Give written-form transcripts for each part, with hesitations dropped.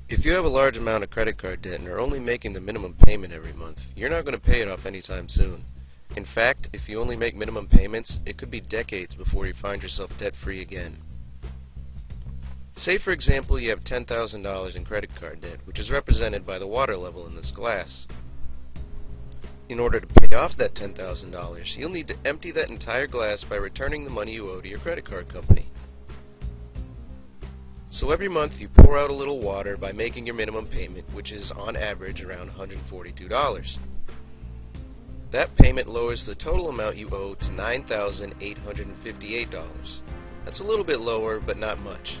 If you have a large amount of credit card debt and are only making the minimum payment every month, you're not going to pay it off anytime soon. In fact, if you only make minimum payments, it could be decades before you find yourself debt-free again. Say for example you have $10,000 in credit card debt, which is represented by the water level in this glass. In order to pay off that $10,000, you'll need to empty that entire glass by returning the money you owe to your credit card company. So every month you pour out a little water by making your minimum payment, which is on average around $142. That payment lowers the total amount you owe to $9,858. That's a little bit lower, but not much.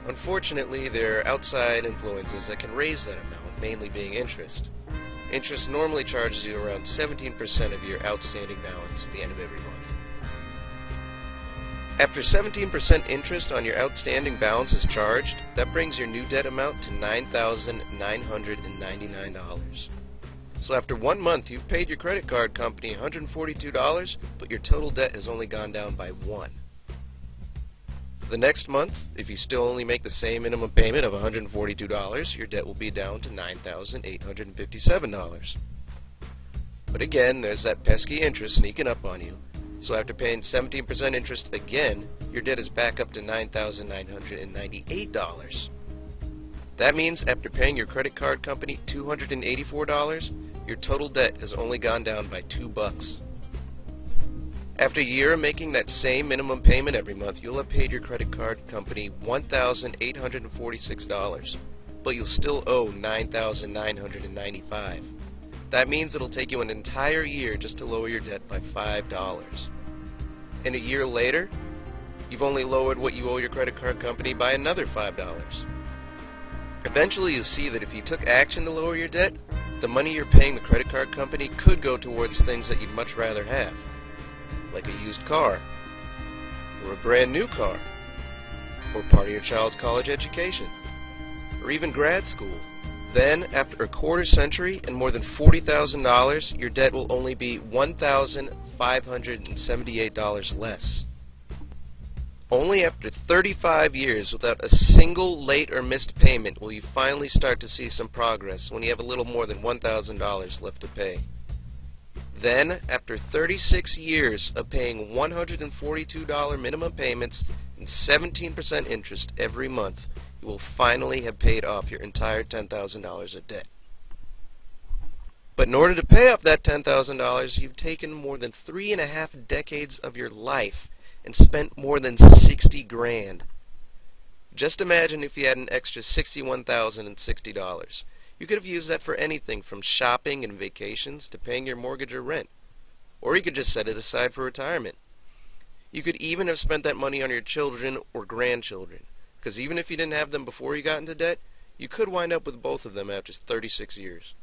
Unfortunately, there are outside influences that can raise that amount, mainly being interest. Interest normally charges you around 17% of your outstanding balance at the end of every month. After 17% interest on your outstanding balance is charged, that brings your new debt amount to $9,999. So after 1 month, you've paid your credit card company $142, but your total debt has only gone down by 1. The next month, if you still only make the same minimum payment of $142, your debt will be down to $9,857. But again, there's that pesky interest sneaking up on you. So after paying 17% interest again, your debt is back up to $9,998. That means after paying your credit card company $284, your total debt has only gone down by $2. After a year of making that same minimum payment every month, you'll have paid your credit card company $1,846, but you'll still owe $9,995. That means it'll take you an entire year just to lower your debt by $5. And a year later, you've only lowered what you owe your credit card company by another $5. Eventually you'll see that if you took action to lower your debt, the money you're paying the credit card company could go towards things that you'd much rather have, like a used car, or a brand new car, or part of your child's college education, or even grad school. Then, after a quarter century and more than $40,000, your debt will only be $1,578 less. Only after 35 years without a single late or missed payment will you finally start to see some progress when you have a little more than $1,000 left to pay. Then, after 36 years of paying $142 minimum payments and 17% interest every month, you will finally have paid off your entire $10,000 of debt. But in order to pay off that $10,000, you've taken more than 3.5 decades of your life and spent more than 60 grand. Just imagine if you had an extra $61,060. You could have used that for anything from shopping and vacations to paying your mortgage or rent. Or you could just set it aside for retirement. You could even have spent that money on your children or grandchildren, because even if you didn't have them before you got into debt, you could wind up with both of them after 36 years.